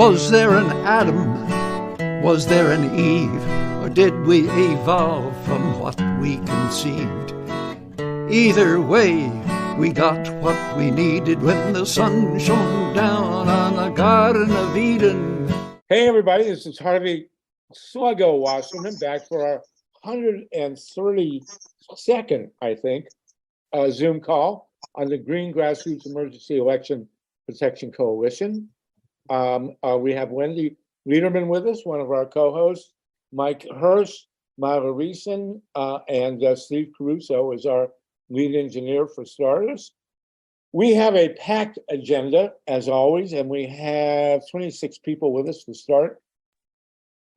Was there an Adam? Was there an Eve? Or did we evolve from what we conceived? Either way, we got what we needed when the sun shone down on the Garden of Eden. Hey everybody, this is Harvey Sluggo Wasserman back for our 132nd, I think, Zoom call on the Green Grassroots Emergency Election Protection Coalition. We have Wendy Liederman with us, one of our co-hosts, Mike Hirsch, Mara Reeson, and Steve Caruso is our lead engineer for starters. We have a packed agenda, as always, and we have 26 people with us to start.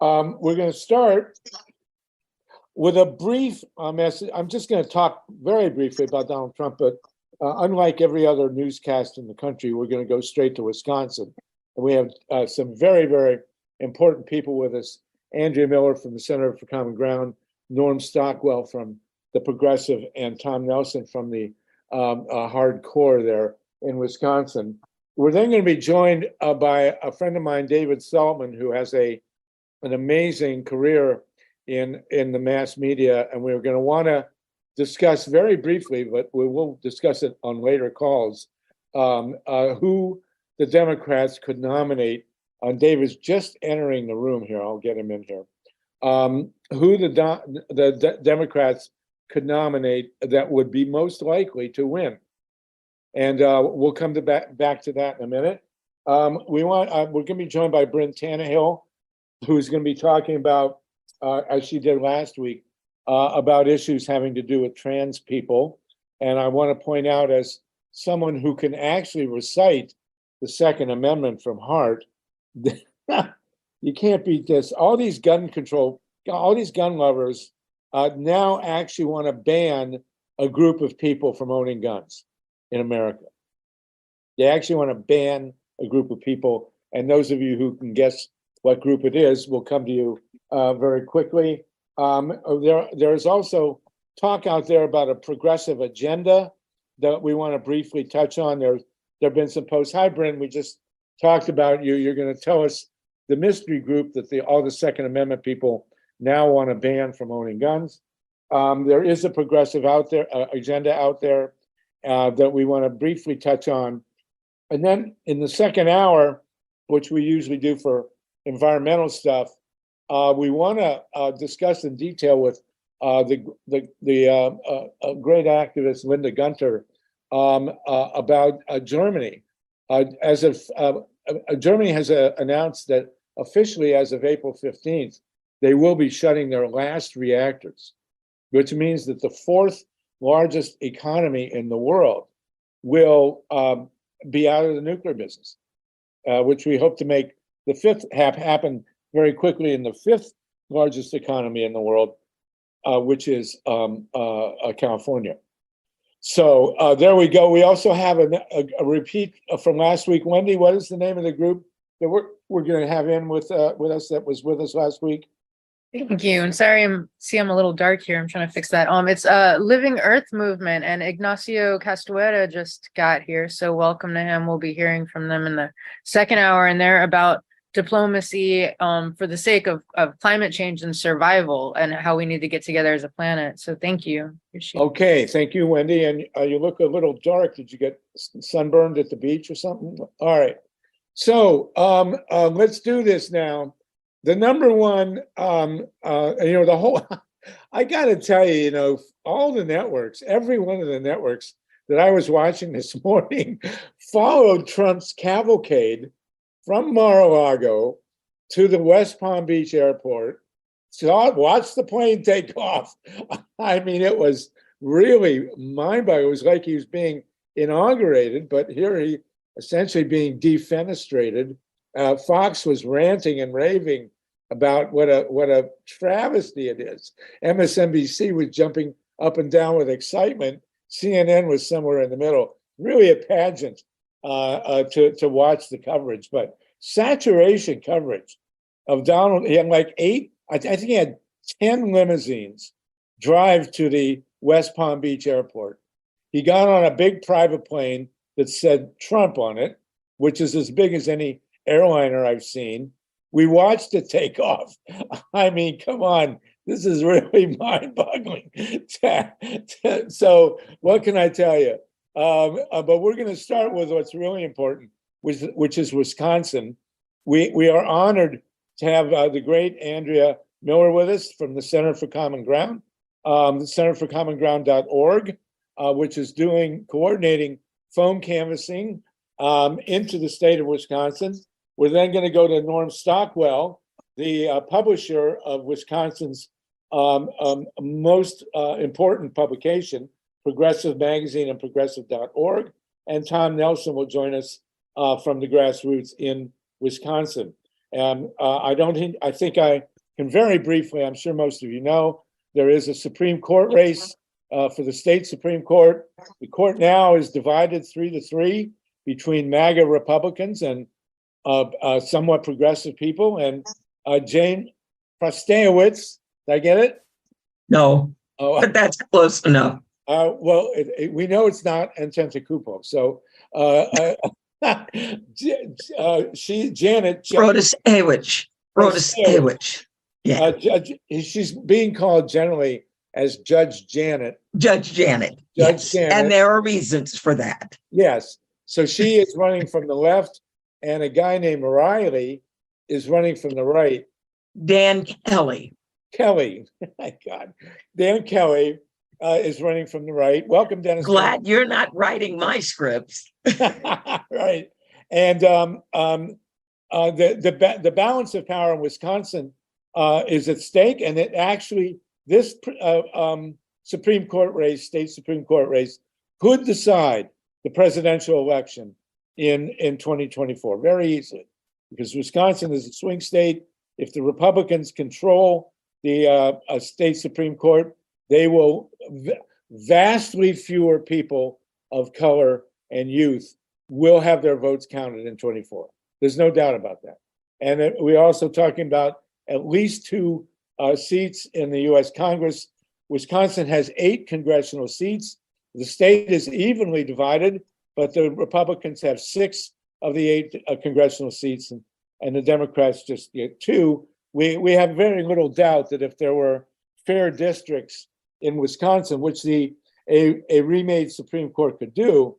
We're going to start with a brief message. I'm just going to talk very briefly about Donald Trump, but unlike every other newscast in the country, we're going to go straight to Wisconsin. And we have some very, very important people with us. ANDREA MILLER from the Center for Common Ground, Norm Stockwell from the Progressive, and Tom Nelson from the hardcore there in Wisconsin. We're then going to be joined by a friend of mine, David Saltman, who has an amazing career in the mass media, and we're going to want to discuss very briefly, but we will discuss it on later calls, who the Democrats could nominate. David's just entering the room here. I'll get him in here. Who the Democrats could nominate that would be most likely to win, and we'll come back to that in a minute. We're going to be joined by BRYNN TANNEHILL, who's going to be talking about, as she did last week, about issues having to do with trans people. And I want to point out, as someone who can actually recite the Second Amendment from heart, you can't beat this. All these gun lovers now actually want to ban a group of people from owning guns in America. They actually want to ban a group of people, and those of you who can guess what group it is will come to you very quickly. There's also talk out there about a progressive agenda that we want to briefly touch on. There have been some posts. Hi, Bryn, we just talked about you. You're going to tell us the mystery group that all the Second Amendment people now want to ban from owning guns. There is a progressive agenda out there that we want to briefly touch on. And then in the second hour, which we usually do for environmental stuff, we want to discuss in detail with the great activist Linda Gunter about Germany. Germany has announced that officially as of April 15th, they will be shutting their last reactors, which means that the fourth largest economy in the world will be out of the nuclear business, which we hope to make the fifth happen very quickly in the fifth largest economy in the world, which is California. So there we go. We also have a repeat from last week. Wendy, what is the name of the group that we're going to have in with us that was with us last week? Thank you. And sorry, I'm a little dark here. I'm trying to fix that. It's Living Earth Movement, and Ignacio Castuera just got here. So welcome to him. We'll be hearing from them in the second hour, and they're about diplomacy for the sake of climate change and survival, and how we need to get together as a planet. So thank you. Okay, thank you, Wendy. And you look a little dark. Did you get sunburned at the beach or something? All right. So let's do this now. The number one, the whole, I got to tell you, all the networks, every one of the networks that I was watching this morning followed Trump's cavalcade from Mar-a-Lago to the West Palm Beach airport. Watch the plane take off. I mean, it was really mind-boggling. It was like he was being inaugurated, but here he essentially being defenestrated. Fox was ranting and raving about what a travesty it is. MSNBC was jumping up and down with excitement. CNN was somewhere in the middle. Really a pageant to watch the coverage, but saturation coverage of Donald. He had like I think he had 10 limousines drive to the West Palm Beach airport. He got on a big private plane that said Trump on it, which is as big as any airliner I've seen. We watched it take off. I mean, come on, this is really mind-boggling. So what can I tell you? But we're going to start with what's really important, which is Wisconsin. We are honored to have the great Andrea Miller with us from the Center for Common Ground, the centerforcommonground.org, which is coordinating foam canvassing into the state of Wisconsin. We're then going to go to Norm Stockwell, the publisher of Wisconsin's most important publication, Progressive Magazine and progressive.org. And Tom Nelson will join us from the grassroots in Wisconsin. I think I can very briefly, I'm sure most of you know, there is a Supreme Court race for the state Supreme Court. The court now is divided 3-3 between MAGA Republicans and somewhat progressive people. And Jane Protasiewicz, did I get it? No, but that's close enough. Well, we know it's not Antetokounmpo. So Janet Protasiewicz. Yeah. She's being called generally as Judge Janet. Judge Janet. Janet. And there are reasons for that. Yes. So she is running from the left, and a guy named Riley is running from the right. Dan Kelly. My God. Dan Kelly is running from the right. Welcome, Dennis. Glad you're not writing my scripts. Right. And the balance of power in Wisconsin is at stake, and it actually, this Supreme Court race, state Supreme Court race, could decide the presidential election in 2024 very easily, because Wisconsin is a swing state. If the Republicans control the state Supreme Court, they will vastly fewer people of color and youth will have their votes counted in 24. There's no doubt about that. And we're also talking about at least 2 seats in the U.S. Congress. Wisconsin has 8 congressional seats. The state is evenly divided, but the Republicans have 6 of the 8 congressional seats, and the Democrats just get 2. We have very little doubt that if there were fair districts in Wisconsin, which a remade Supreme Court could do,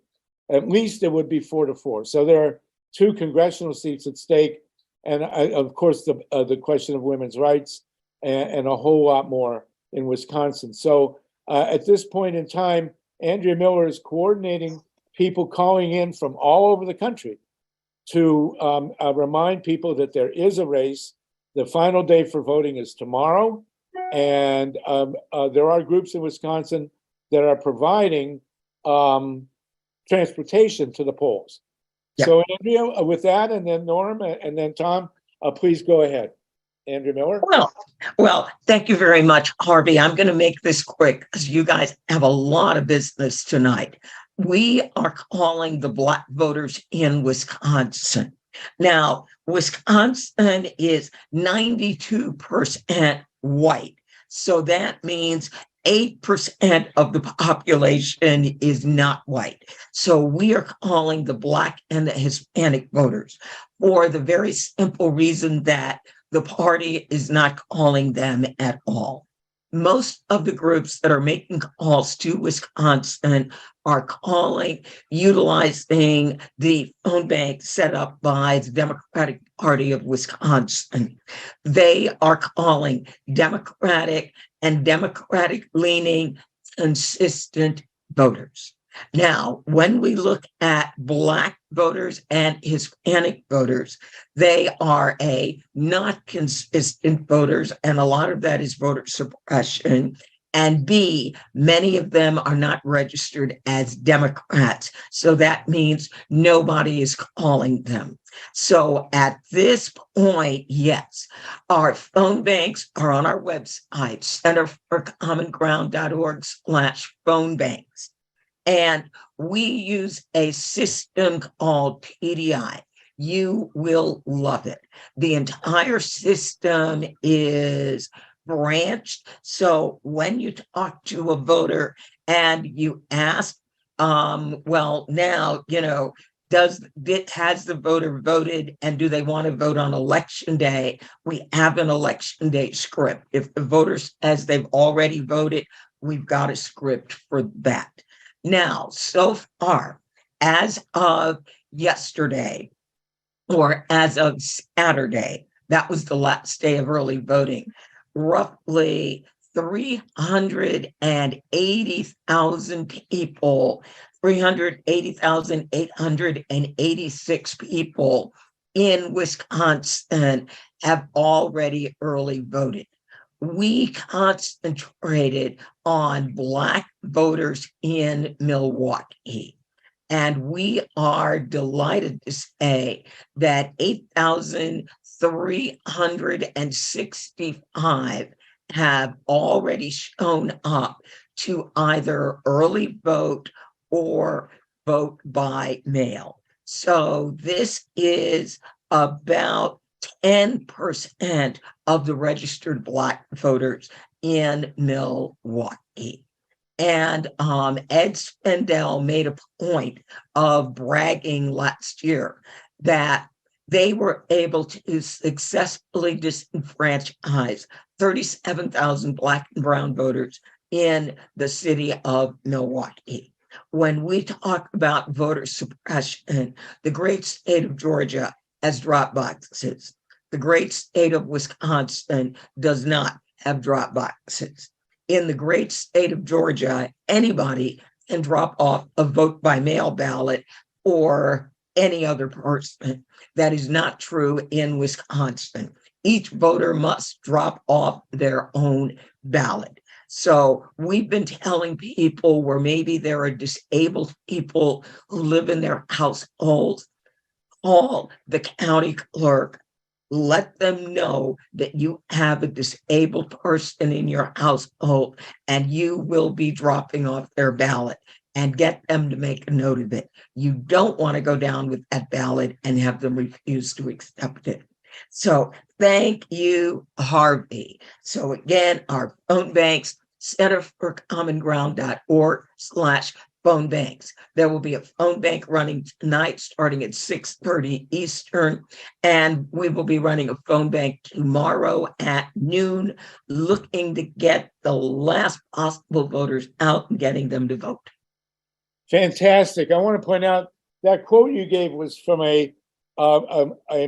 at least it would be 4-4. So there are 2 congressional seats at stake, and of course the question of women's rights, and a whole lot more in Wisconsin. So at this point in time, Andrea Miller is coordinating people calling in from all over the country to remind people that there is a race. The final day for voting is tomorrow, and there are groups in Wisconsin that are providing transportation to the polls. Yeah. So Andrea, with that, and then Norm, and then Tom, please go ahead. Andrea Miller. Well, thank you very much, Harvey. I'm going to make this quick because you guys have a lot of business tonight. We are calling the Black voters in Wisconsin. Now, Wisconsin is 92% white. So that means 8% of the population is not white. So we are calling the Black and the Hispanic voters for the very simple reason that the party is not calling them at all. Most of the groups that are making calls to Wisconsin are calling, utilizing the phone bank set up by the Democratic Party of Wisconsin. They are calling Democratic and Democratic-leaning consistent voters. Now, when we look at Black voters and Hispanic voters, they are not consistent voters, and a lot of that is voter suppression. And B, many of them are not registered as Democrats. So that means nobody is calling them. So at this point, yes, our phone banks are on our website, centerforcommonground.org/phone banks. And we use a system called PDI. You will love it. The entire system is branched. So when you talk to a voter and you ask, has the voter voted, and do they want to vote on election day? We have an election day script. If the voters, as they've already voted, we've got a script for that. Now, so far, as of yesterday, or as of Saturday, that was the last day of early voting, roughly 380,000 people, 380,886 people in Wisconsin have already early voted. We concentrated on Black voters in Milwaukee. And we are delighted to say that 8,365 have already shown up to either early vote or vote by mail. So this is about 10% of the registered Black voters in Milwaukee. And Ed Spendell made a point of bragging last year that they were able to successfully disenfranchise 37,000 Black and brown voters in the city of Milwaukee. When we talk about voter suppression, the great state of Georgia has drop boxes. The great state of Wisconsin does not have drop boxes. In the great state of Georgia, anybody can drop off a vote by mail ballot or any other person. That is not true in Wisconsin. Each voter must drop off their own ballot. So we've been telling people where maybe there are disabled people who live in their households, call the county clerk. Let them know that you have a disabled person in your household and you will be dropping off their ballot, and get them to make a note of it. You don't want to go down with that ballot and have them refuse to accept it. So thank you, Harvey. So again, our phone banks, centerforcommonground.org/phone banks. There will be a phone bank running tonight starting at 6:30 Eastern, and we will be running a phone bank tomorrow at noon, looking to get the last possible voters out and getting them to vote. Fantastic. I want to point out that quote you gave was from a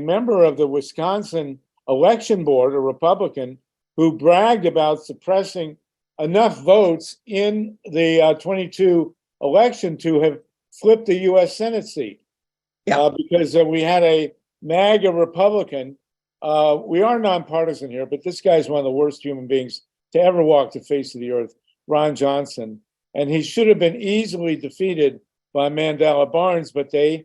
member of the Wisconsin election board, a Republican, who bragged about suppressing enough votes in the 22 election to have flipped the U.S. Senate seat. Yeah. Because we had a MAGA Republican. We are nonpartisan here, but this guy's one of the worst human beings to ever walk the face of the earth, Ron Johnson. And he should have been easily defeated by Mandela Barnes, but the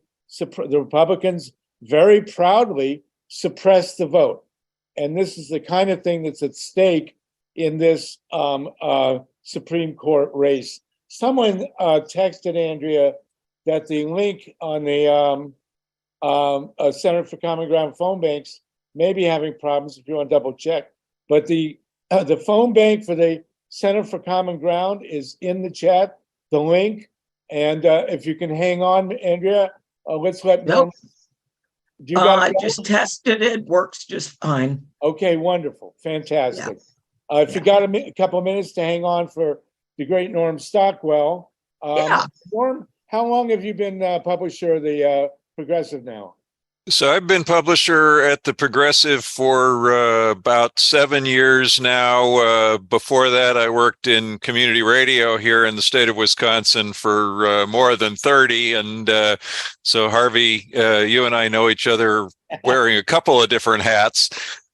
Republicans very proudly suppressed the vote. And this is the kind of thing that's at stake in this Supreme Court race. Someone texted Andrea that the link on the Center for Common Ground phone banks may be having problems if you want to double check. But the phone bank for the Center for Common Ground is in the chat, the link. And if you can hang on, Andrea, let's let Nope. I just tested it, works just fine. Okay, wonderful, fantastic. Yeah. If you got a couple of minutes to hang on for the great Norm Stockwell. Norm, how long have you been publisher of the Progressive now? So I've been publisher at the Progressive for about 7 years now. Before that, I worked in community radio here in the state of Wisconsin for more than 30. And so Harvey, you and I know each other wearing a couple of different hats.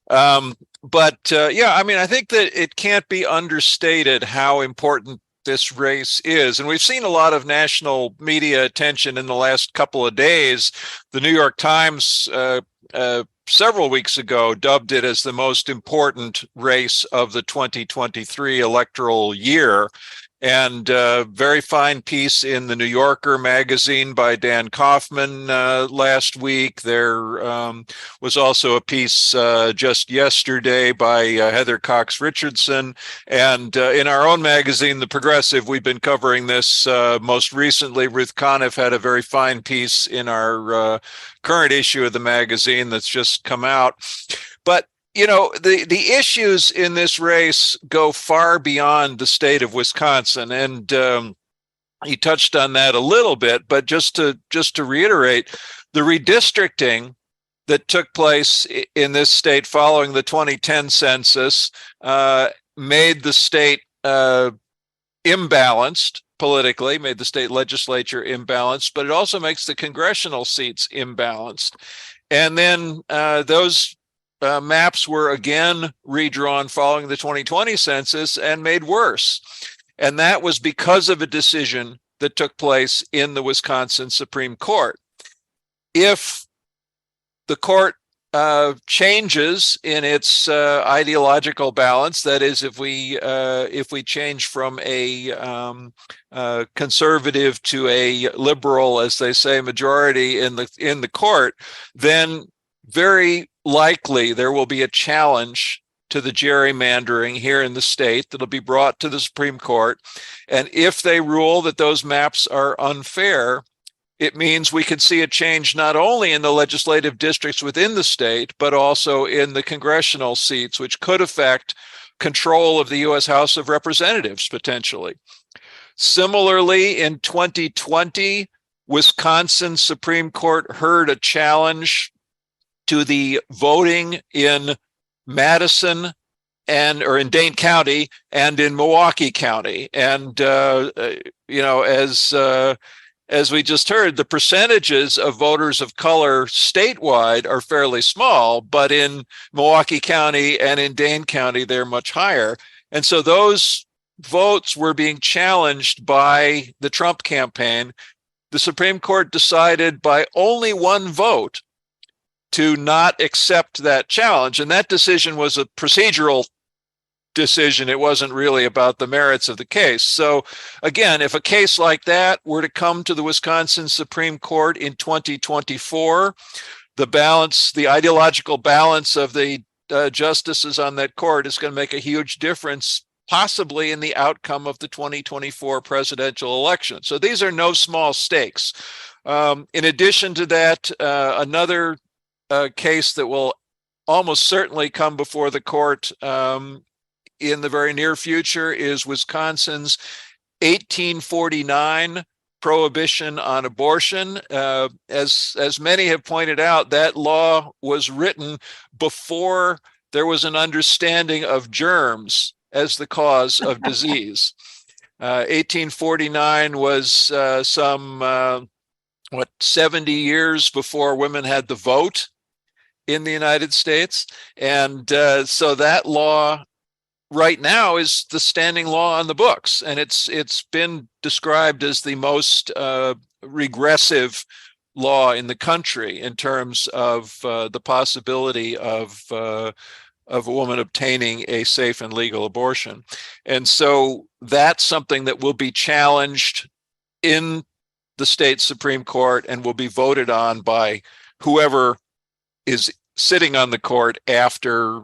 But I mean, I think that it can't be understated how important this race is. And we've seen a lot of national media attention in the last couple of days. The New York Times several weeks ago dubbed it as the most important race of the 2023 electoral year. And very fine piece in the New Yorker magazine by Dan Kaufman last week. There was also a piece just yesterday by Heather Cox Richardson. And in our own magazine, The Progressive, we've been covering this most recently. Ruth Conniff had a very fine piece in our current issue of the magazine that's just come out. But the issues in this race go far beyond the state of Wisconsin, and he touched on that a little bit. But just to reiterate, the redistricting that took place in this state following the 2010 census made the state imbalanced politically, made the state legislature imbalanced, but it also makes the congressional seats imbalanced. And then those maps were again redrawn following the 2020 census and made worse. And that was because of a decision that took place in the Wisconsin Supreme Court. If the court changes in its ideological balance, that is, if we change from a conservative to a liberal, as they say, majority in the court, then very likely there will be a challenge to the gerrymandering here in the state that'll be brought to the Supreme Court. And if they rule that those maps are unfair, it means we could see a change not only in the legislative districts within the state, but also in the congressional seats, which could affect control of the U.S. House of Representatives potentially. Similarly, in 2020, Wisconsin Supreme Court heard a challenge to the voting in Madison or in Dane County and in Milwaukee County. And, as we just heard, the percentages of voters of color statewide are fairly small, but in Milwaukee County and in Dane County, they're much higher. And so those votes were being challenged by the Trump campaign. The Supreme Court decided by only one vote to not accept that challenge. And that decision was a procedural decision. It wasn't really about the merits of the case. So again, if a case like that were to come to the Wisconsin Supreme Court in 2024, the ideological balance of the justices on that court is going to make a huge difference, possibly in the outcome of the 2024 presidential election. So these are no small stakes. In addition to that, another case that will almost certainly come before the court in the very near future is Wisconsin's 1849 prohibition on abortion. As many have pointed out, that law was written before there was an understanding of germs as the cause of disease. 1849 was some 70 years before women had the vote in the United States. And so that law right now is the standing law on the books. And it's been described as the most regressive law in the country in terms of the possibility of a woman obtaining a safe and legal abortion. And so that's something that will be challenged in the state Supreme Court and will be voted on by whoever is sitting on the court after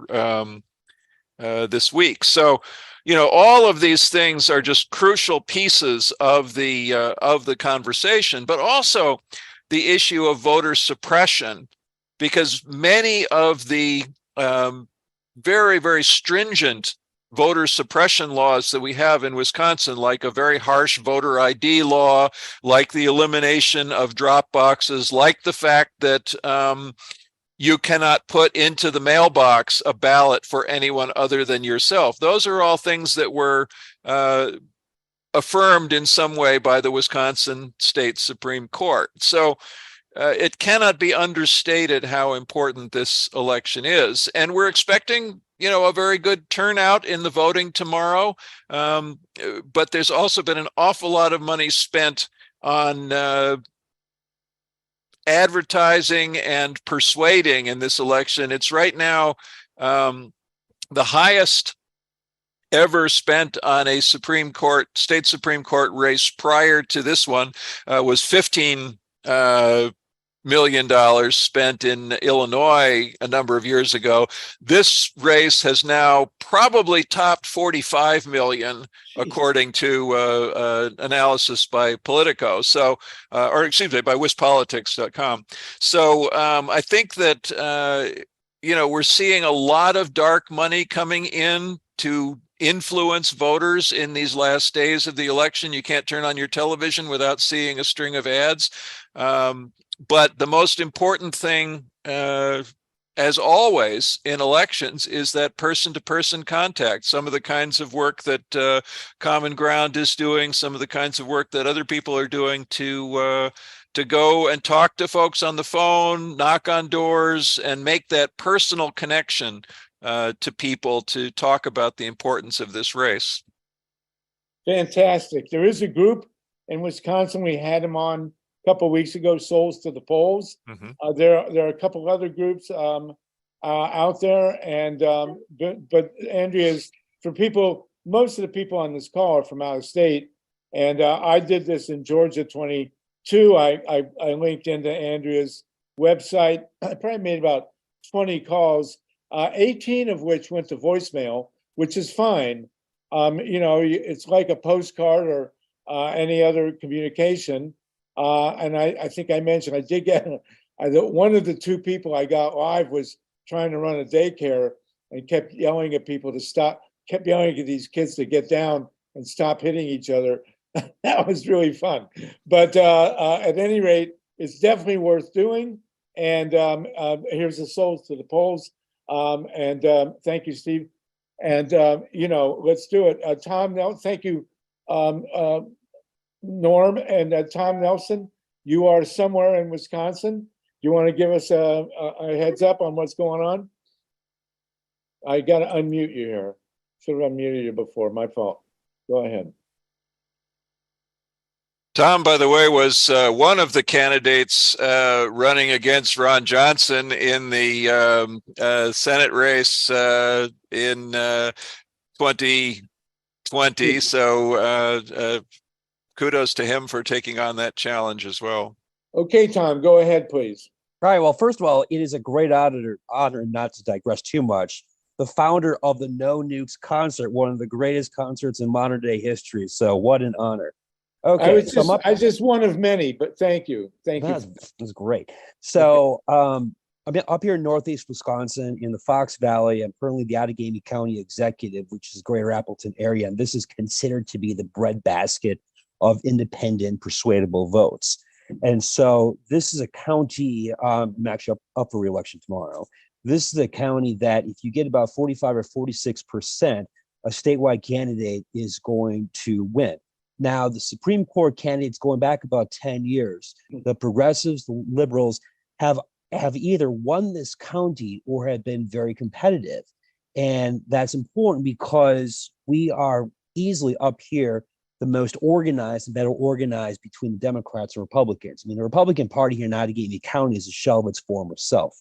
this week. So, all of these things are just crucial pieces of the conversation, but also the issue of voter suppression, because many of the very, very stringent voter suppression laws that we have in Wisconsin, like a very harsh voter ID law, like the elimination of drop boxes, like the fact that you cannot put into the mailbox a ballot for anyone other than yourself. Those are all things that were affirmed in some way by the Wisconsin State Supreme Court. So it cannot be understated how important this election is. And we're expecting, a very good turnout in the voting tomorrow. But there's also been an awful lot of money spent on advertising and persuading in this election. It's right now the highest ever spent on a state Supreme Court race prior to this one was $15 million spent in Illinois a number of years ago. This race has now probably topped 45 million, according to analysis by Politico. So, or excuse me, by wispolitics.com. So I think that, we're seeing a lot of dark money coming in to influence voters in these last days of the election. You can't turn on your television without seeing a string of ads. But the most important thing, as always in elections, is that person-to-person contact. Some of the kinds of work that Common Ground is doing, some of the kinds of work that other people are doing to go and talk to folks on the phone, knock on doors, and make that personal connection to people to talk about the importance of this race. Fantastic. There is a group in Wisconsin. We had them on a couple of weeks ago, Souls to the Polls. Mm-hmm. There are a couple other groups out there. And but Andrea's, for people, most of the people on this call are from out of state. And I did this in Georgia 22. I linked into Andrea's website. I probably made about 20 calls. 18 of which went to voicemail, which is fine. It's like a postcard or any other communication. And I think I mentioned I did get one of the two people I got live was trying to run a daycare and kept yelling at people to stop, kept yelling at these kids to get down and stop hitting each other. That was really fun. But at any rate, it's definitely worth doing. And here's the Souls to the Polls. Thank you, Steve. And, let's do it. Tom, thank you, Norm. And Tom Nelson, you are somewhere in Wisconsin. Do you want to give us a heads up on what's going on? I got to unmute you here. Should have unmuted you before. My fault. Go ahead. Tom, by the way, was one of the candidates running against Ron Johnson in the Senate race in 2020. So kudos to him for taking on that challenge as well. Okay, Tom, go ahead, please. All right. Well, first of all, it is a great honor, not to digress too much, the founder of the No Nukes concert, one of the greatest concerts in modern day history. So what an honor. Okay, I just one of many, but thank you. That's great. So I'm up here in Northeast Wisconsin in the Fox Valley. I'm currently the Outagamie County executive, which is Greater Appleton area. And this is considered to be the breadbasket of independent persuadable votes. And so this is a county, I'm actually up for re-election tomorrow. This is a county that if you get about 45 or 46%, a statewide candidate is going to win. Now, the Supreme Court candidates going back about 10 years, the progressives, the liberals have either won this county or have been very competitive. And that's important because we are easily up here the most organized and better organized between the Democrats and Republicans. I mean, the Republican Party here in Outagamie County is a shell of its former self.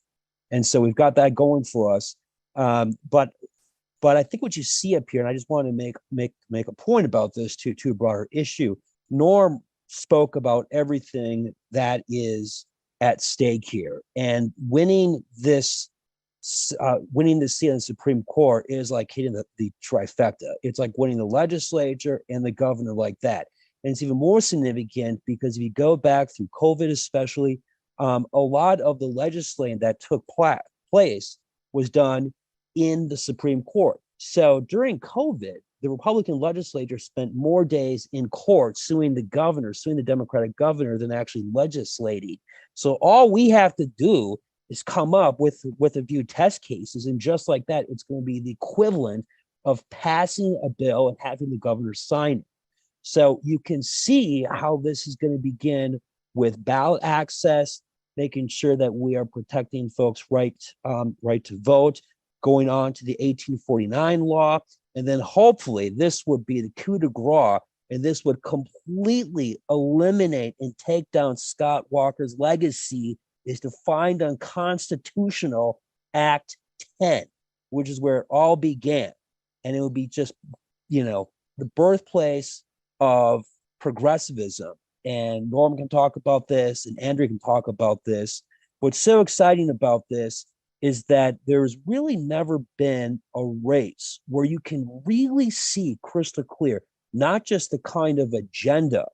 And so we've got that going for us. But I think what you see up here, and I just want to make a point about this to a broader issue. Norm spoke about everything that is at stake here, and winning this seat in the Supreme Court is like hitting the trifecta. It's like winning the legislature and the governor like that. And it's even more significant because if you go back through COVID, especially, a lot of the legislating that took place was done in the Supreme Court. So during COVID, the Republican legislature spent more days in court suing the governor, suing the Democratic governor than actually legislating. So all we have to do is come up with a few test cases. And just like that, it's going to be the equivalent of passing a bill and having the governor sign it. So you can see how this is going to begin with ballot access, making sure that we are protecting folks' right to vote, going on to the 1849 law, and then hopefully this would be the coup de grace, and this would completely eliminate and take down Scott Walker's legacy, is to find unconstitutional Act 10, which is where it all began. And it would be just the birthplace of progressivism. And Norm can talk about this, and Andrea can talk about this. What's so exciting about this is that there's really never been a race where you can really see crystal clear, not just the kind of agenda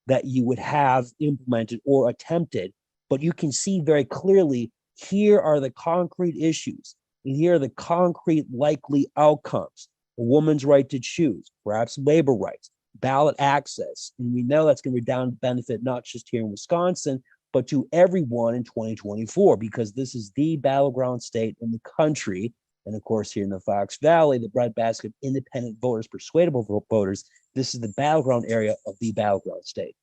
that you would have implemented or attempted, but you can see very clearly, here are the concrete issues, and here are the concrete likely outcomes. A woman's right to choose, perhaps labor rights, ballot access. And we know that's going to redound benefit not just here in Wisconsin, but to everyone in 2024, because this is the battleground state in the country. And of course, here in the Fox Valley, the breadbasket of independent voters, persuadable voters, this is the battleground area of the battleground state.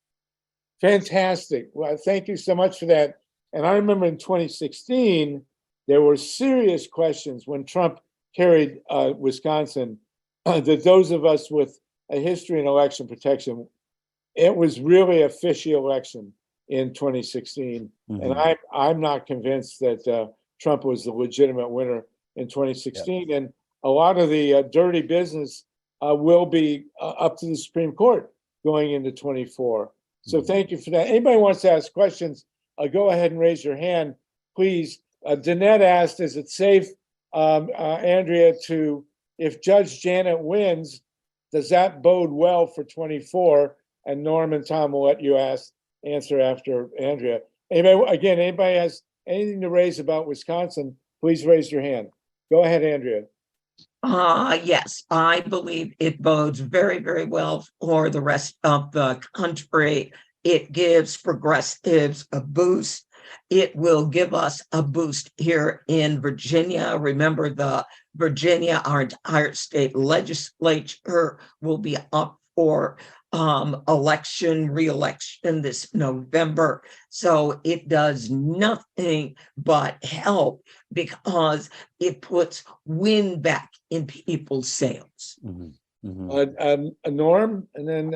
Fantastic. Well, thank you so much for that. And I remember in 2016, there were serious questions when Trump carried Wisconsin, that those of us with a history in election protection, it was really a fishy election in 2016. Mm-hmm. And I'm not convinced that Trump was the legitimate winner in 2016. Yep. And a lot of the dirty business will be up to the Supreme Court going into 24. So thank you for that. Anybody wants to ask questions, go ahead and raise your hand, please. Danette asked, is it safe, Andrea, if Judge Janet wins, does that bode well for 24? And Norm and Tom will let you answer after Andrea. Anybody has anything to raise about Wisconsin, please raise your hand. Go ahead, Andrea. Yes, I believe it bodes very, very well for the rest of the country. It gives progressives a boost. It will give us a boost here in Virginia. Remember, Virginia, our entire state legislature will be up for re-election this November. So it does nothing but help because it puts wind back in people's sails. Mm-hmm. Mm-hmm. Norm, and then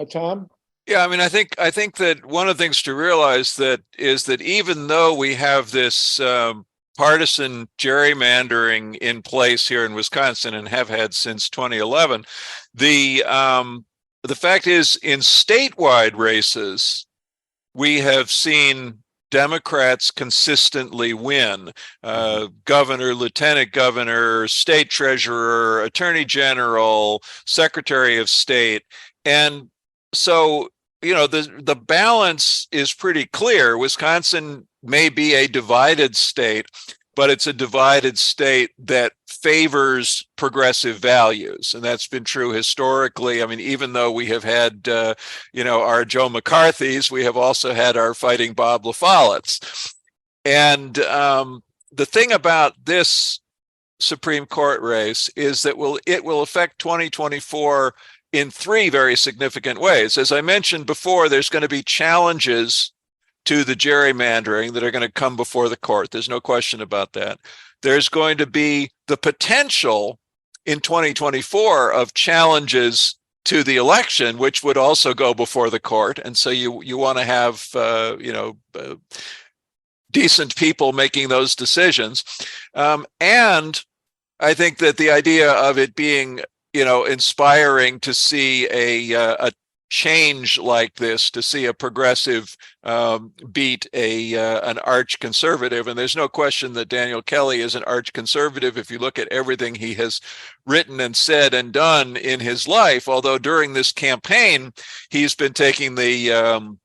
Tom. Yeah, I mean, I think that one of the things to realize is that even though we have this partisan gerrymandering in place here in Wisconsin and have had since 2011, the fact is, in statewide races, we have seen Democrats consistently win. Governor, lieutenant governor, state treasurer, attorney general, secretary of state. And so, the balance is pretty clear. Wisconsin may be a divided state, but it's a divided state that favors progressive values. And that's been true historically. I mean, even though we have had, our Joe McCarthy's, we have also had our Fighting Bob LaFollett's. And the thing about this Supreme Court race is that it will affect 2024 in three very significant ways. As I mentioned before, there's going to be challenges to the gerrymandering that are going to come before the court. There's no question about that. There's going to be the potential in 2024 of challenges to the election, which would also go before the court. And so you want to have, decent people making those decisions. And I think that the idea of it being, inspiring to see a change like this, to see a progressive beat an arch conservative. And there's no question that Daniel Kelly is an arch conservative if you look at everything he has written and said and done in his life. Although during this campaign, he's been taking the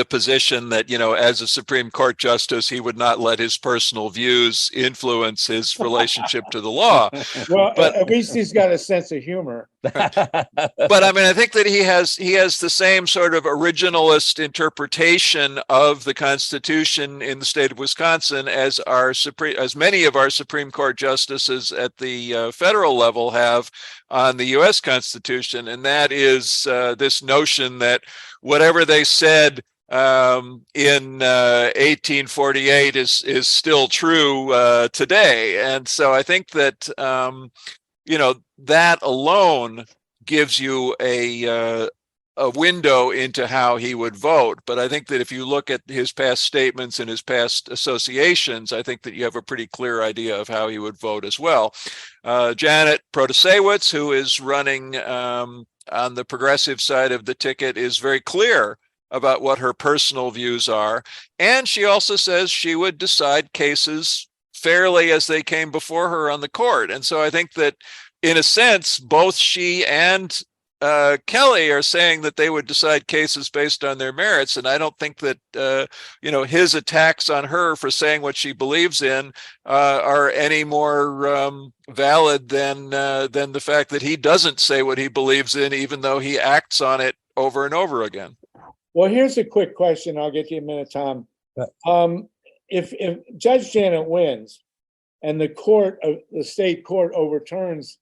position that, as a Supreme Court justice, he would not let his personal views influence his relationship to the law. Well, but at least he's got a sense of humor. But I mean, I think that he has the same sort of originalist interpretation of the Constitution in the state of Wisconsin as many of our Supreme Court justices at the federal level have on the U.S. Constitution, and that is this notion that whatever they said in 1848 is still true today. And so I think that that alone gives you a a window into how he would vote. But I think that if you look at his past statements and his past associations, I think that you have a pretty clear idea of how he would vote as well. Janet Protasiewicz, who is running on the progressive side of the ticket, is very clear about what her personal views are. And she also says she would decide cases fairly as they came before her on the court. And so I think that in a sense, both she and Kelly are saying that they would decide cases based on their merits. And I don't think that, his attacks on her for saying what she believes in are any more valid than the fact that he doesn't say what he believes in, even though he acts on it over and over again. Well, here's a quick question. I'll get you a minute, Tom. If Judge Janet wins and the state court overturns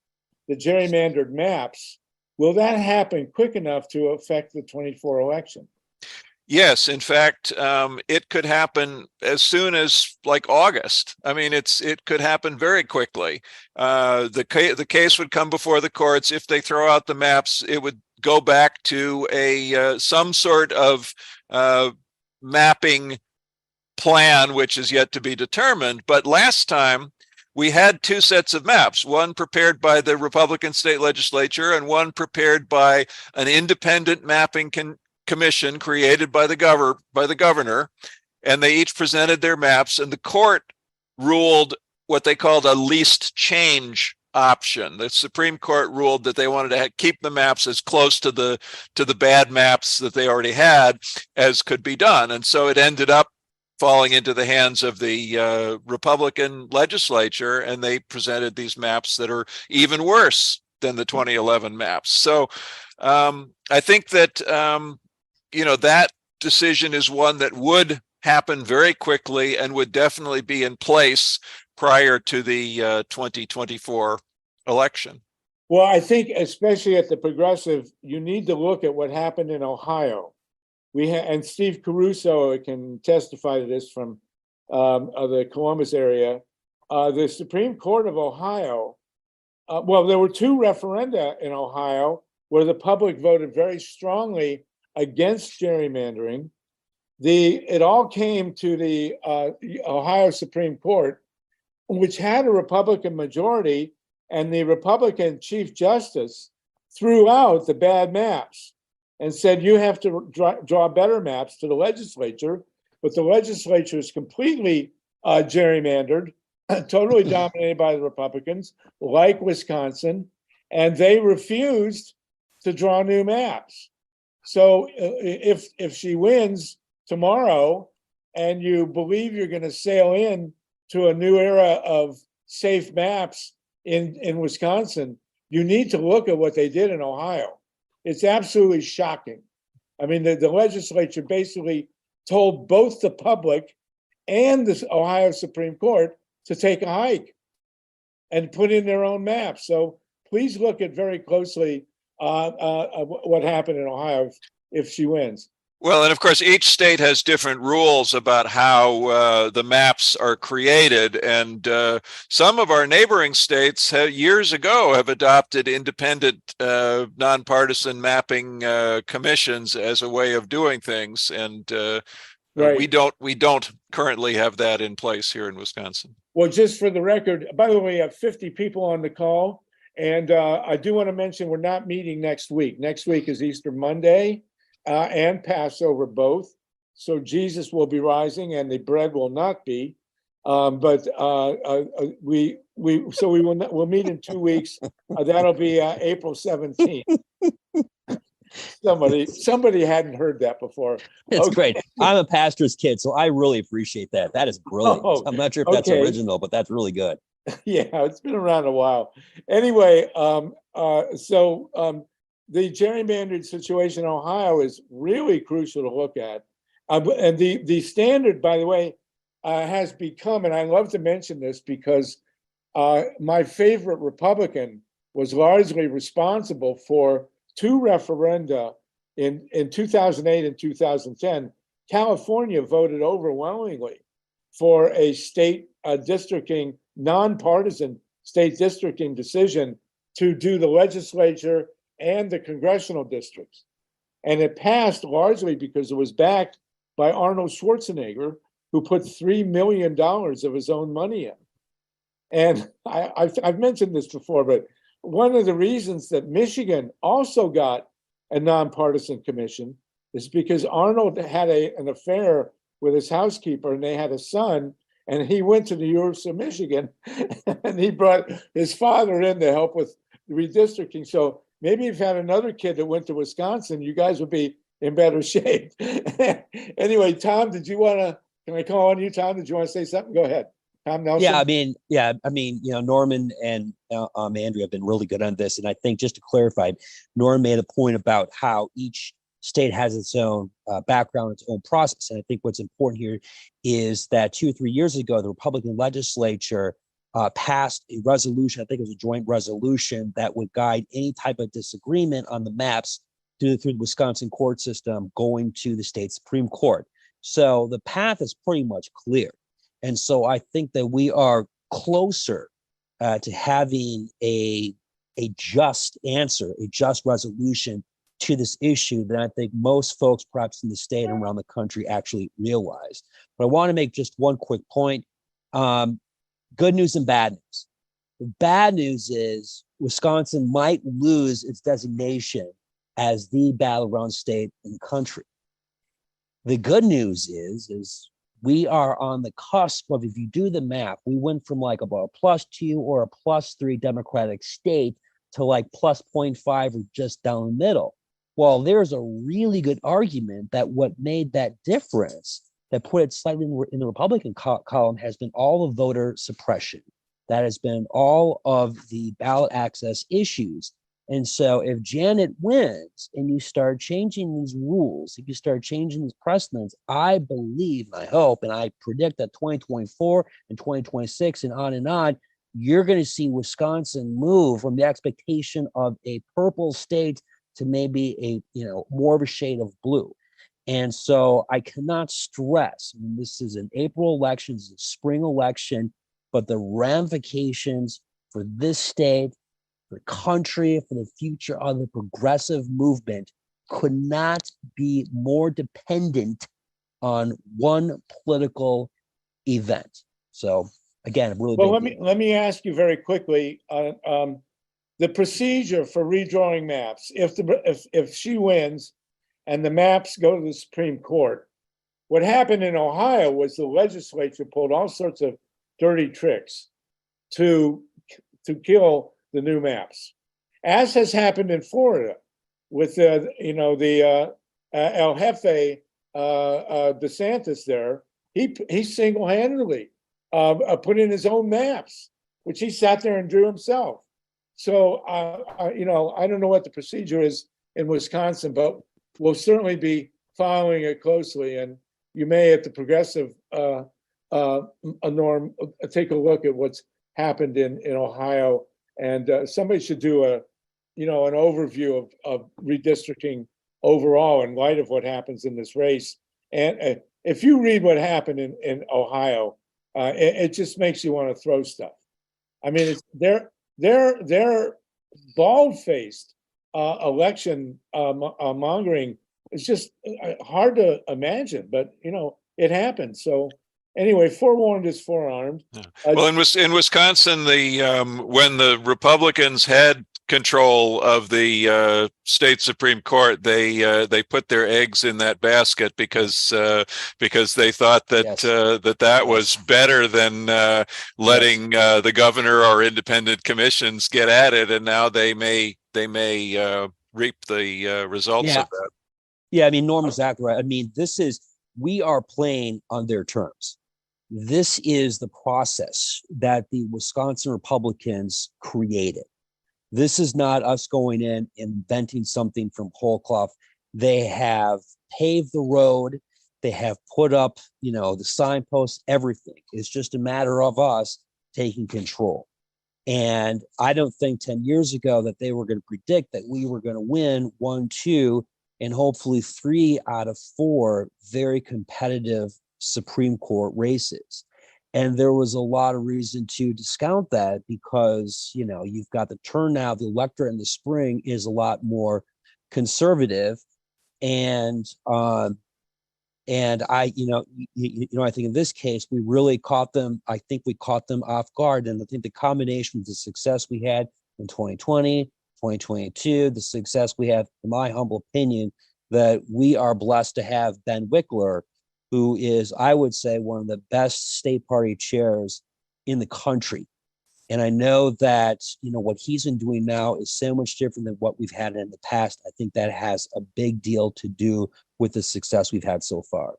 the gerrymandered maps, will that happen quick enough to affect the 24 election? Yes, in fact, it could happen as soon as like August. I mean, it could happen very quickly. The case would come before the courts. If they throw out the maps, it would go back to some sort of mapping plan, which is yet to be determined. But last time, we had two sets of maps, one prepared by the Republican state legislature and one prepared by an independent mapping commission created by the governor, and they each presented their maps, and the court ruled what they called a least change option. The Supreme Court ruled that they wanted to keep the maps as close to the bad maps that they already had as could be done. And so it ended up falling into the hands of the Republican legislature, and they presented these maps that are even worse than the 2011 maps. So I think that, that decision is one that would happen very quickly and would definitely be in place prior to the 2024 election. Well, I think especially at the progressive, you need to look at what happened in Ohio. And Steve Caruso can testify to this from the Columbus area. The Supreme Court of Ohio, there were two referenda in Ohio where the public voted very strongly against gerrymandering. It all came to the Ohio Supreme Court, which had a Republican majority, and the Republican Chief Justice threw out the bad maps and said, you have to draw better maps to the legislature. But the legislature is completely gerrymandered, totally dominated by the Republicans, like Wisconsin, and they refused to draw new maps. So if she wins tomorrow and you believe you're going to sail in to a new era of safe maps in Wisconsin, you need to look at what they did in Ohio. It's absolutely shocking. I mean, the legislature basically told both the public and the Ohio Supreme Court to take a hike and put in their own maps. So please look at very closely what happened in Ohio if she wins. Well, and of course, each state has different rules about how the maps are created. And some of our neighboring states years ago have adopted independent, nonpartisan mapping commissions as a way of doing things. And right. we don't currently have that in place here in Wisconsin. Well, just for the record, by the way, we have 50 people on the call. And I do want to mention we're not meeting next week. Next week is Easter Monday. And Passover both, so Jesus will be rising and the bread will not be. We'll meet in 2 weeks. That'll be April 17th. Somebody hadn't heard that before. It's great. I'm a pastor's kid, so I really appreciate that. That is brilliant. I'm not sure if that's original, but that's really good. Yeah, it's been around a while. Anyway, the gerrymandered situation in Ohio is really crucial to look at. And the standard, by the way, has become, and I love to mention this because my favorite Republican was largely responsible for two referenda in 2008 and 2010. California voted overwhelmingly for a state districting, nonpartisan state districting decision to do the legislature and the congressional districts. And it passed largely because it was backed by Arnold Schwarzenegger, who put $3 million of his own money in. And I've mentioned this before, but one of the reasons that Michigan also got a nonpartisan commission is because Arnold had an affair with his housekeeper, and they had a son, and he went to the University of Michigan and he brought his father in to help with redistricting. So maybe if you had another kid that went to Wisconsin, you guys would be in better shape. Anyway, Tom, can I call on you, Tom? Did you want to say something? Go ahead. Tom Nelson? I mean, Norman and Andrea have been really good on this. And I think just to clarify, Norman made a point about how each state has its own background, its own process. And I think what's important here is that 2 or 3 years ago, the Republican legislature passed a resolution, I think it was a joint resolution, that would guide any type of disagreement on the maps through the Wisconsin court system going to the state Supreme Court. So the path is pretty much clear. And so I think that we are closer to having a just answer, a just resolution to this issue than I think most folks, perhaps in the state and around the country, actually realize. But I want to make just one quick point. Good news and bad news. The bad news is Wisconsin might lose its designation as the battleground state in the country. The good news is we are on the cusp of, if you do the math, we went from like about a +2 or a +3 Democratic state to like +0.5 or just down the middle. Well, there's a really good argument that what made that difference, that put it slightly in the Republican column, has been all the voter suppression. That has been all of the ballot access issues. And so if Janet wins and you start changing these rules, if you start changing these precedents, I believe, and I hope, and I predict that 2024 and 2026 and on, you're going to see Wisconsin move from the expectation of a purple state to maybe more of a shade of blue. And so I cannot stress, I mean, this is an April election, this is a spring election, but the ramifications for this state, for the country, for the future of the progressive movement could not be more dependent on one political event. So again, really. Well, let me ask you very quickly, the procedure for redrawing maps. If she wins and the maps go to the Supreme Court, what happened in Ohio was the legislature pulled all sorts of dirty tricks to kill the new maps, as has happened in Florida with the El Jefe DeSantis there. He single-handedly put in his own maps, which he sat there and drew himself. So I don't know what the procedure is in Wisconsin, but we'll certainly be following it closely. And you may, at the progressive norm, take a look at what's happened in Ohio. And somebody should do an overview of redistricting overall in light of what happens in this race. And if you read what happened in Ohio, it just makes you want to throw stuff. I mean, they're bald-faced election mongering. It's just hard to imagine, but it happened. So anyway, forewarned is forearmed. Well, in Wisconsin, when the Republicans had control of the state Supreme Court, they put their eggs in that basket because they thought that yes. that was better than letting the governor or independent commissions get at it, and now they may reap the results of that. Yeah, I mean, Norm is exactly right. I mean, we are playing on their terms. This is the process that the Wisconsin Republicans created. This is not us going in inventing something from whole cloth. They have paved the road. They have put up, the signposts, everything. It's just a matter of us taking control. And I don't think 10 years ago that they were going to predict that we were going to win 1, 2, and hopefully 3 out of 4 very competitive Supreme Court races. And there was a lot of reason to discount that because, you've got the turnout, the electorate in the spring is a lot more conservative. And I, I think in this case, we really caught them. I think we caught them off guard. And I think the combination of the success we had in 2020, 2022, the success we have, in my humble opinion, that we are blessed to have Ben Wickler, who is, I would say, one of the best state party chairs in the country. And I know that, what he's been doing now is so much different than what we've had in the past. I think that has a big deal to do with the success we've had so far.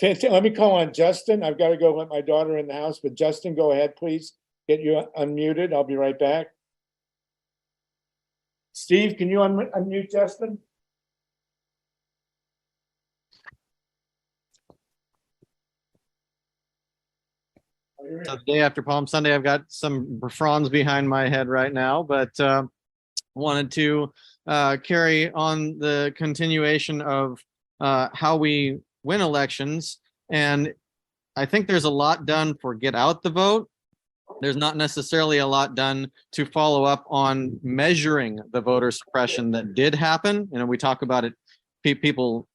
Let me call on Justin. I've got to go let my daughter in the house, but Justin, go ahead, please. Get you unmuted. I'll be right back. Steve, can you unmute Justin? So the day after Palm Sunday, I've got some fronds behind my head right now, but wanted to carry on the continuation of how we win elections. And I think there's a lot done for get out the vote. There's not necessarily a lot done to follow up on measuring the voter suppression that did happen. We talk about it, people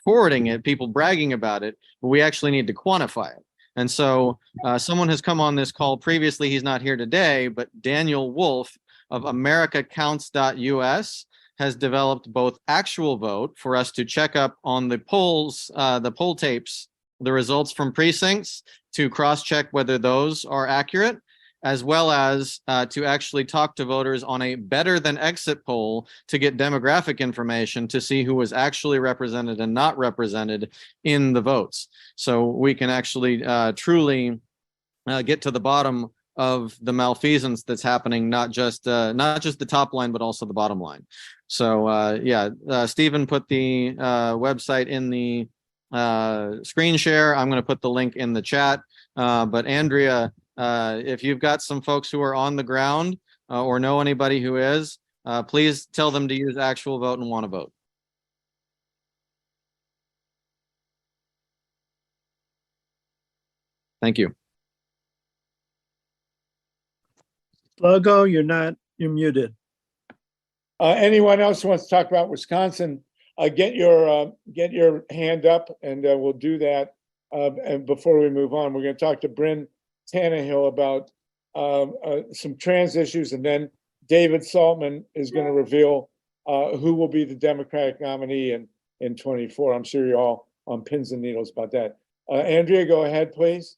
forwarding it, people bragging about it, but we actually need to quantify it. And so someone has come on this call previously. He's not here today, but Daniel Wolf of AmericaCounts.us has developed both actual vote for us to check up on the polls, the poll tapes, the results from precincts, to cross-check whether those are accurate, as well as to actually talk to voters on a better than exit poll to get demographic information to see who was actually represented and not represented in the votes. So we can actually truly get to the bottom of the malfeasance that's happening, not just the top line, but also the bottom line. So Stephen put the website in the screen share. I'm going to put the link in the chat. But Andrea, if you've got some folks who are on the ground or know anybody who is, please tell them to use actual vote and want to vote. Thank you. Logo, you're muted. Anyone else who wants to talk about Wisconsin, get your hand up, and we'll do that. And before we move on, we're going to talk to BRYNN TANNEHILL about some trans issues, and then David Saltman is going to reveal who will be the Democratic nominee in 24. I'm sure you're all on pins and needles about that. Andrea, go ahead, please.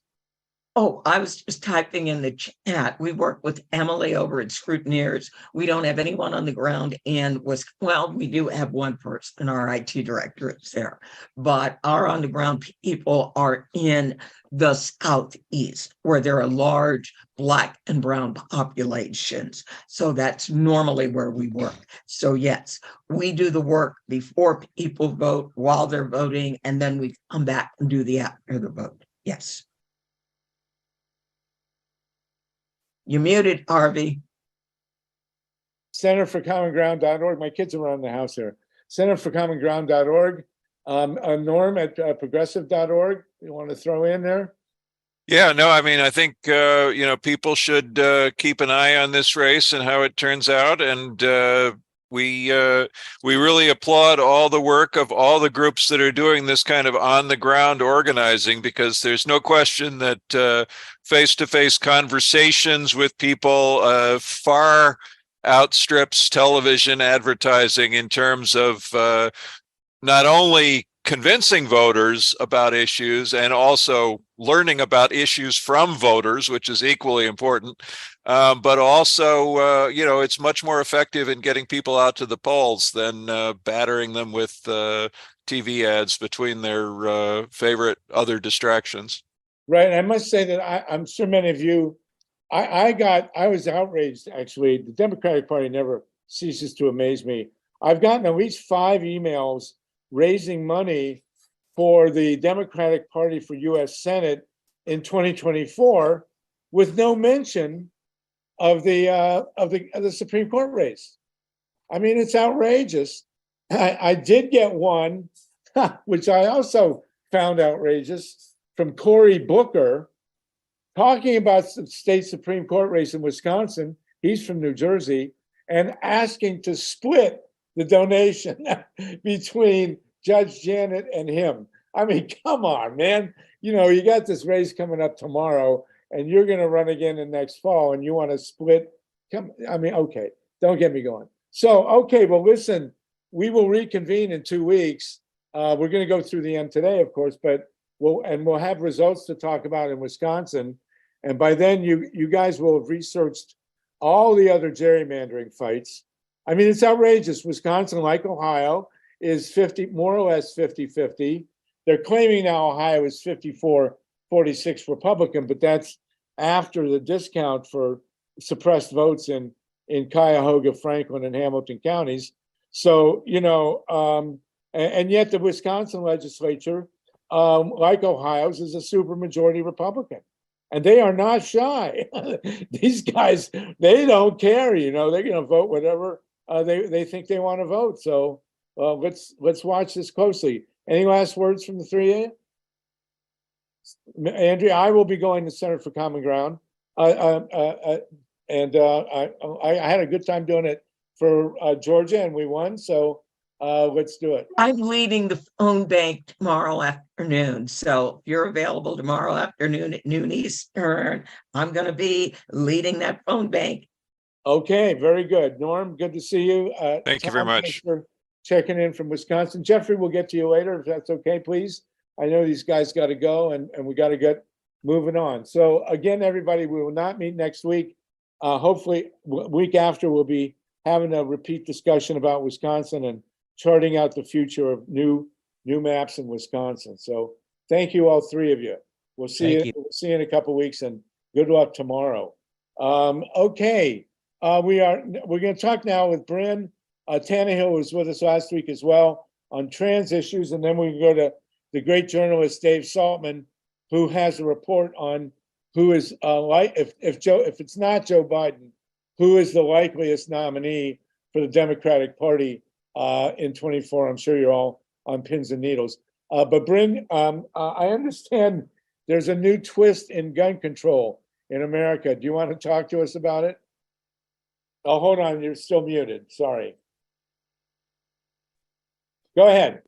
Oh, I was just typing in the chat. We work with Emily over at Scrutineers. We don't have anyone on the ground and we do have one person, our IT director is there, but our on the ground people are in the Southeast, where there are large Black and brown populations. So that's normally where we work. So yes, we do the work before people vote, while they're voting, and then we come back and do the after the vote. Yes. You're muted, Harvey. Centerforcommonground.org. My kids are around the house here. Centerforcommonground.org. Norm at progressive.org. You want to throw in there? Yeah, no, I mean, I think, people should keep an eye on this race and how it turns out. And we really applaud all the work of all the groups that are doing this kind of on the ground organizing, because there's no question that face-to-face conversations with people far outstrips television advertising in terms of not only convincing voters about issues and also learning about issues from voters, which is equally important. But also, it's much more effective in getting people out to the polls than battering them with TV ads between their favorite other distractions. Right. I must say that I'm sure many of you, I was outraged, actually. The Democratic Party never ceases to amaze me. I've gotten at least 5 emails raising money for the Democratic Party for U.S. Senate in 2024 with no mention of the Supreme Court race. I mean, it's outrageous. I did get one, which I also found outrageous, from Cory Booker, talking about the state Supreme Court race in Wisconsin. He's from New Jersey, and asking to split the donation between Judge Janet and him. I mean, come on, man. You know, you got this race coming up tomorrow and you're going to run again in next fall and you want to split. I mean, okay, don't get me going. So, okay, well, listen, we will reconvene in 2 weeks. We're going to go through the end today, of course, but we'll have results to talk about in Wisconsin. And by then you guys will have researched all the other gerrymandering fights. I mean, it's outrageous. Wisconsin, like Ohio, is 50, more or less 50-50. They're claiming now Ohio is 54-46 Republican, but that's after the discount for suppressed votes in Cuyahoga, Franklin, and Hamilton counties. So, you know, and yet the Wisconsin legislature, like Ohio's, is a supermajority Republican. And they are not shy. These guys, they don't care, you know, they're going to vote whatever they think they want to vote. So let's watch this closely. Any last words from the three of you? Andrea, I will be going to Center for Common Ground. And I had a good time doing it for Georgia and we won. So let's do it. I'm leading the phone bank tomorrow afternoon. So if you're available tomorrow afternoon at noon Eastern, I'm going to be leading that phone bank. Okay, very good. Norm, good to see you. Thank you very much. Thanks for checking in from Wisconsin. Jeffrey, we'll get to you later if that's okay, please. I know these guys got to go and we got to get moving on. So again, everybody, we will not meet next week. Hopefully, week after, we'll be having a repeat discussion about Wisconsin and charting out the future of new maps in Wisconsin. So thank you, all three of you. We'll see you. We'll see you in a couple of weeks, and good luck tomorrow. Okay, we're going to talk now with BRYNN Tannehill, who was with us last week as well on trans issues, and then we can go to the great journalist Dave Saltman, who has a report on who is if it's not Joe Biden, who is the likeliest nominee for the Democratic Party in 24. I'm sure you're all on pins and needles. But BRYNN, I understand there's a new twist in gun control in America. Do you want to talk to us about it? Oh, hold on, you're still muted. Sorry. Go ahead.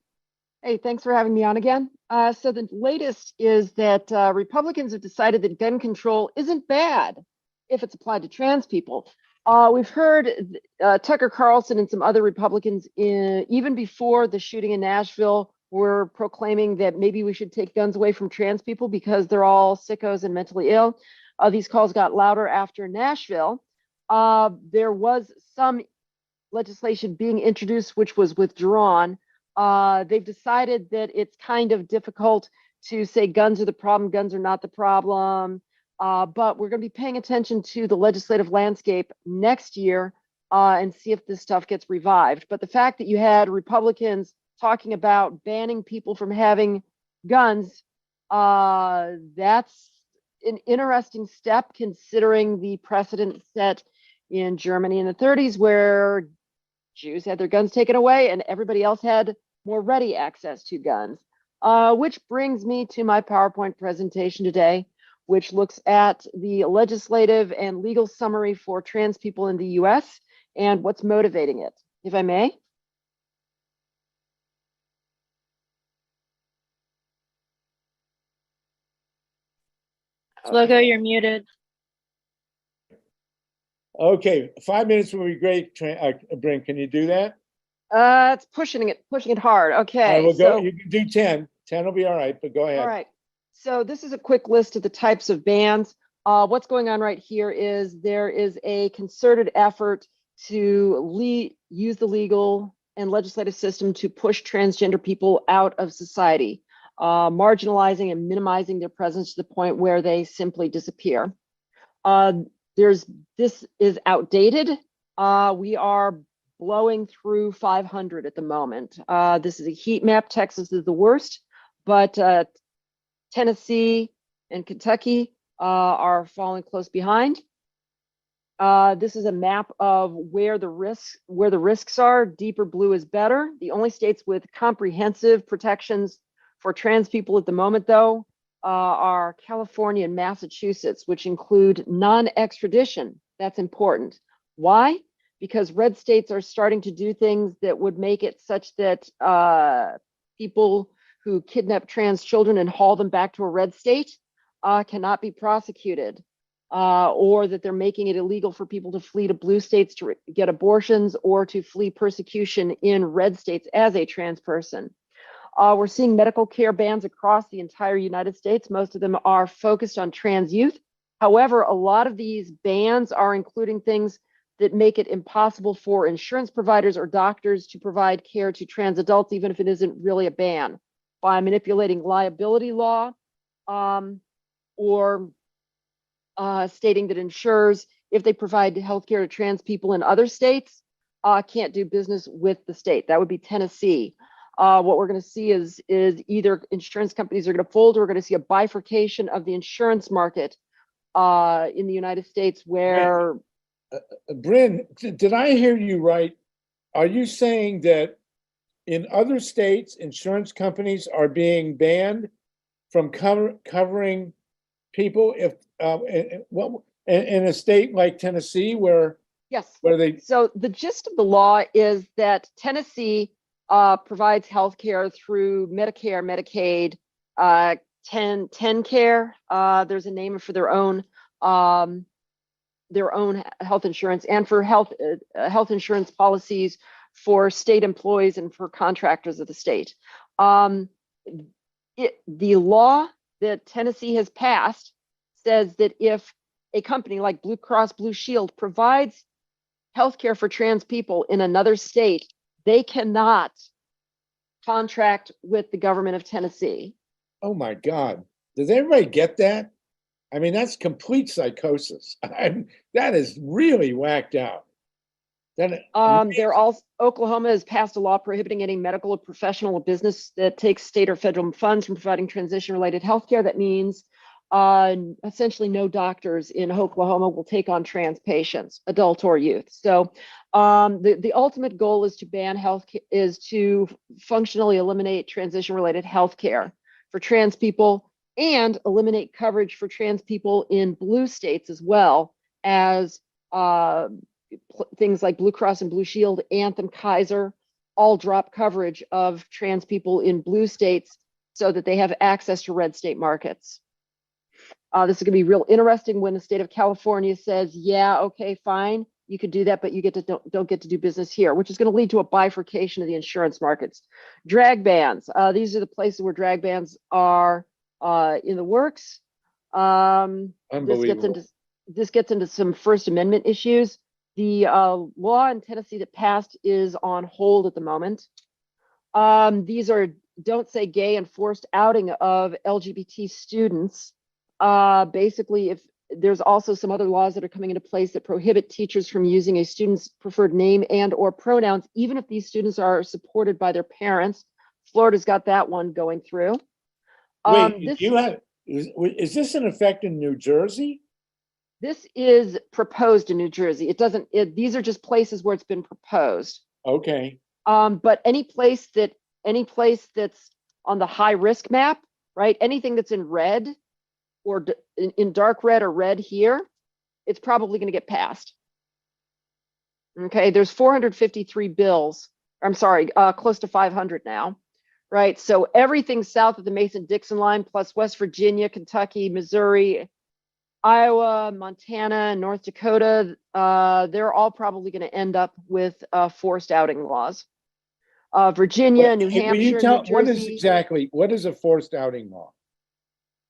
Hey, thanks for having me on again. So the latest is that Republicans have decided that gun control isn't bad if it's applied to trans people. We've heard Tucker Carlson and some other Republicans, even before the shooting in Nashville, were proclaiming that maybe we should take guns away from trans people because they're all sickos and mentally ill. These calls got louder after Nashville. There was some legislation being introduced, which was withdrawn. They've decided that it's kind of difficult to say guns are the problem, guns are not the problem. But we're going to be paying attention to the legislative landscape next year and see if this stuff gets revived. But the fact that you had Republicans talking about banning people from having guns, that's an interesting step considering the precedent set in Germany in the 30s where Jews had their guns taken away and everybody else had more ready access to guns. Which brings me to my PowerPoint presentation today, which looks at the legislative and legal summary for trans people in the US and what's motivating it, if I may. Logo, you're muted. Okay, 5 minutes will be great. BRYNN, can you do that? It's pushing it hard. Okay. We'll go. You can do 10. 10 will be all right, but go ahead. All right. So this is a quick list of the types of bans. What's going on right here is there is a concerted effort to use the legal and legislative system to push transgender people out of society, marginalizing and minimizing their presence to the point where they simply disappear. This is outdated. We are blowing through 500 at the moment. This is a heat map. Texas is the worst, but Tennessee and Kentucky are falling close behind. This is a map of where the risks are. Deeper blue is better. The only states with comprehensive protections for trans people at the moment, though, are California and Massachusetts, which include non-extradition. That's important. Why? because red states are starting to do things that would make it such that people who kidnap trans children and haul them back to a red state cannot be prosecuted, or that they're making it illegal for people to flee to blue states to get abortions or to flee persecution in red states as a trans person. We're seeing medical care bans across the entire United States. Most of them are focused on trans youth. However, a lot of these bans are including things that make it impossible for insurance providers or doctors to provide care to trans adults, even if it isn't really a ban, by manipulating liability law, or stating that insurers, if they provide healthcare to trans people in other states, can't do business with the state. That would be Tennessee. What we're going to see is either insurance companies are going to fold, or we're going to see a bifurcation of the insurance market in the United States, where Brynn, did I hear you right? Are you saying that in other states, insurance companies are being banned from covering people if in a state like Tennessee where yes, where they so the gist of the law is that Tennessee provides health care through Medicare, Medicaid, 10 care. There's a name for their own health insurance, and for health insurance policies for state employees and for contractors of the state. The law that Tennessee has passed says that if a company like Blue Cross Blue Shield provides healthcare for trans people in another state, they cannot contract with the government of Tennessee. Oh my God. Does everybody get that? I mean, that's complete psychosis. That is really whacked out. Oklahoma has passed a law prohibiting any medical or professional or business that takes state or federal funds from providing transition-related health care. That means essentially no doctors in Oklahoma will take on trans patients, adult or youth. So the ultimate goal is to ban is to functionally eliminate transition-related health care for trans people, and eliminate coverage for trans people in blue states, as well as things like Blue Cross and Blue Shield, Anthem, Kaiser, all drop coverage of trans people in blue states so that they have access to red state markets. This is going to be real interesting when the state of California says, yeah, okay, fine, you could do that, but you don't get to do business here, which is going to lead to a bifurcation of the insurance markets. Drag bans. These are the places where drag bans are in the works. This gets into some First Amendment issues. The law in Tennessee that passed is on hold at the moment. These are don't say gay and forced outing of LGBT students. Basically, if there's also some other laws that are coming into place that prohibit teachers from using a student's preferred name and or pronouns, even if these students are supported by their parents. Florida's got that one going through. Wait, is this in effect in New Jersey? This is proposed in New Jersey. These are just places where it's been proposed. Okay. But any place that's on the high risk map, right? Anything that's in red or in dark red or red here, it's probably going to get passed. Okay, there's 453 bills. I'm sorry, close to 500 now. Right, so everything south of the Mason-Dixon line, plus West Virginia, Kentucky, Missouri, Iowa, Montana, and North Dakota, they're all probably going to end up with forced outing laws. Virginia, New Hampshire, New Jersey. What is a forced outing law?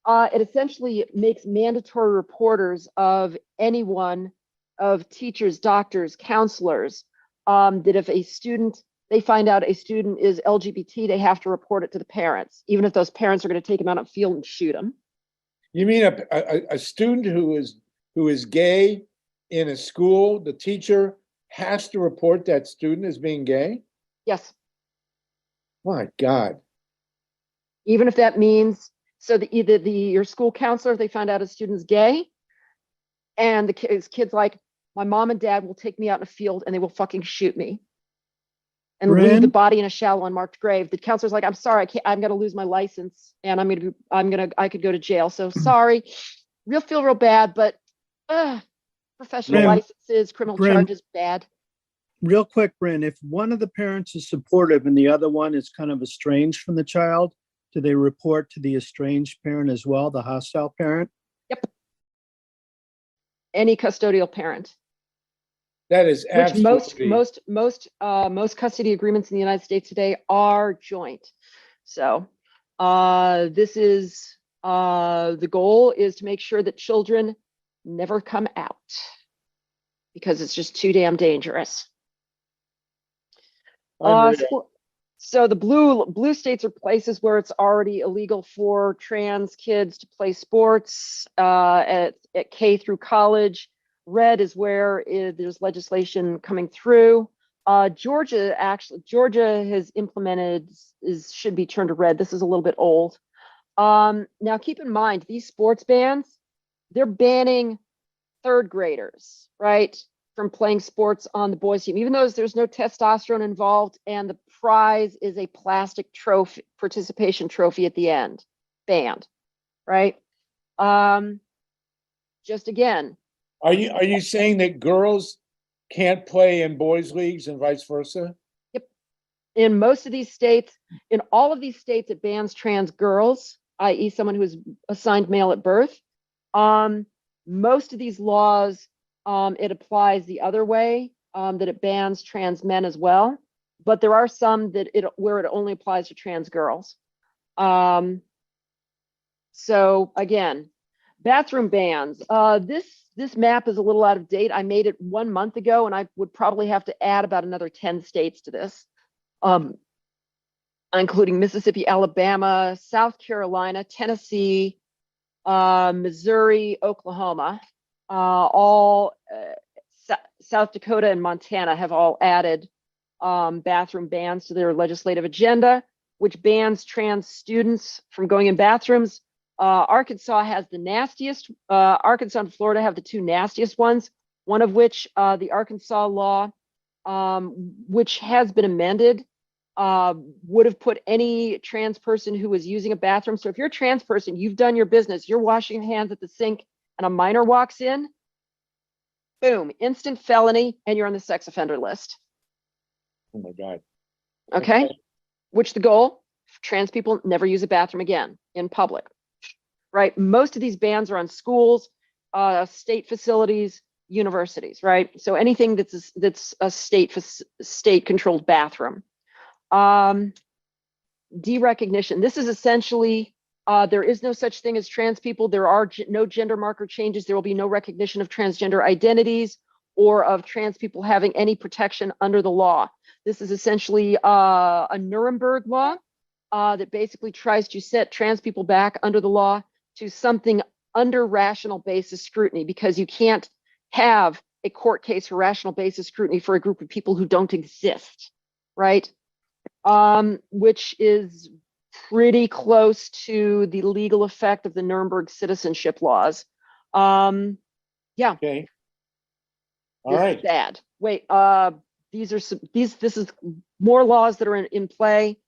It essentially makes mandatory reporters of anyone, of teachers, doctors, counselors, that if they find out a student is LGBT, they have to report it to the parents, even if those parents are going to take them out on the field and shoot them. You mean a student who is gay in a school, the teacher has to report that student as being gay? Yes. My God. Even if that means, so your school counselor, if they find out a student's gay, and the kid's like, my mom and dad will take me out in a field and they will fucking shoot me and leave the body in a shallow unmarked grave. The counselor's like, I'm sorry, I'm going to lose my license and I could go to jail. So sorry, feel real bad, but professional licenses, criminal charges, bad. Real quick, Bryn, if one of the parents is supportive and the other one is kind of estranged from the child, do they report to the estranged parent as well, the hostile parent? Yep. Any custodial parent. That is Which absolutely. most custody agreements in the United States today are joint. So this is the goal is to make sure that children never come out because it's just too damn dangerous. Andrea, So the blue states are places where it's already illegal for trans kids to play sports at K through college. Red is where there's legislation coming through. Georgia has implemented should be turned to red. This is a little bit old. Now keep in mind these sports bans, they're banning third graders, right, from playing sports on the boys team, even though there's no testosterone involved and the prize is a plastic trophy, participation trophy at the end, banned, right? Just again. are you saying that girls can't play in boys' leagues and vice versa? Yep. In most of these states, in all of these states, it bans trans girls, i.e. someone who is assigned male at birth. Most of these laws, it applies the other way, that it bans trans men as well. But there are some that where it only applies to trans girls. So again, bathroom bans. This map is a little out of date. I made it 1 month ago, and I would probably have to add about another 10 states to this, including Mississippi, Alabama, South Carolina, Tennessee, Missouri, Oklahoma. South Dakota and Montana have all added bathroom bans to their legislative agenda, which bans trans students from going in bathrooms. Arkansas has the nastiest. Arkansas and Florida have the two nastiest ones, one of which the Arkansas law, which has been amended, would have put any trans person who was using a bathroom. So if you're a trans person, you've done your business, you're washing your hands at the sink and a minor walks in, boom, instant felony, and you're on the sex offender list. Oh my God. Okay. Which the goal, trans people never use a bathroom again in public, right? Most of these bans are on schools, state facilities, universities, right? So anything that's a state controlled bathroom. Derecognition. This is essentially, there is no such thing as trans people. There are no gender marker changes. There will be no recognition of transgender identities or of trans people having any protection under the law. This is essentially a Nuremberg law that basically tries to set trans people back under the law to something under rational basis scrutiny, because you can't have a court case for rational basis scrutiny for a group of people who don't exist, right? Which is pretty close to the legal effect of the Nuremberg citizenship laws. Yeah. Okay. All this right. is bad. Wait, this is more laws that are in play.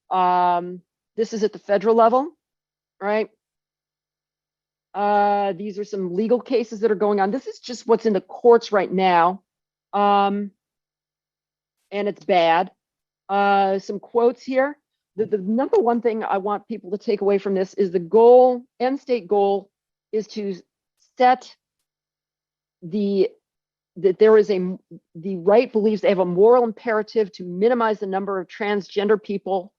This is at the federal level, right? These are some legal cases that are going on. This is just what's in the courts right now. And it's bad. Some quotes here. The number one thing I want people to take away from this is the goal, end state goal, is to set that there is the right believes they have a moral imperative to minimize the number of transgender people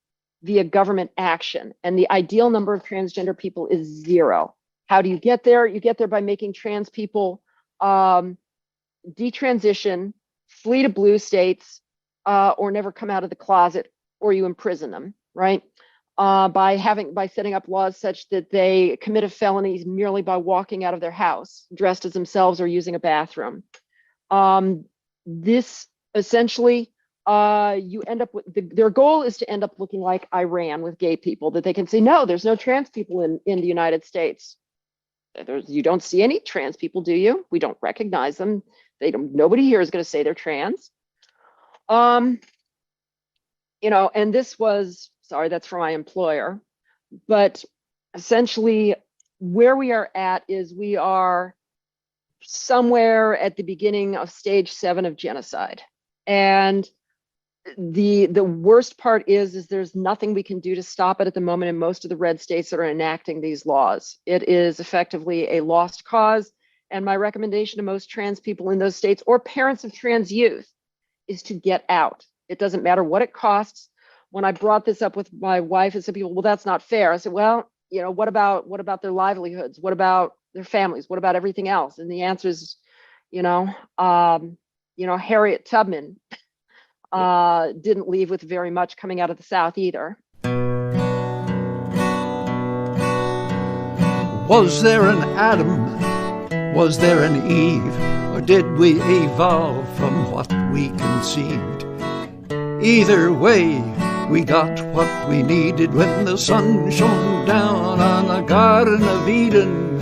via government action. And the ideal number of transgender people is 0. How do you get there? You get there by making trans people detransition, flee to blue states, or never come out of the closet, or you imprison them, right? By setting up laws such that they commit a felony merely by walking out of their house, dressed as themselves or using a bathroom. This essentially, you end up with, their goal is to end up looking like Iran with gay people, that they can say, no, there's no trans people in the United States. You don't see any trans people, do you? We don't recognize them. Nobody here is going to say they're trans. And this was, sorry, that's from my employer, but essentially where we are at is we are somewhere at the beginning of stage 7 of genocide. And the worst part is there's nothing we can do to stop it at the moment in most of the red states that are enacting these laws. It is effectively a lost cause. And my recommendation to most trans people in those states or parents of trans youth is to get out. It doesn't matter what it costs. When I brought this up with my wife, and some people, well, that's not fair. I said, well, you know, what about their livelihoods? What about their families? What about everything else? And the answer is, Harriet Tubman didn't leave with very much coming out of the South either. Was there an Adam? Was there an Eve? Or did we evolve from what we conceived? Either way, we got what we needed when the sun shone down on the Garden of Eden.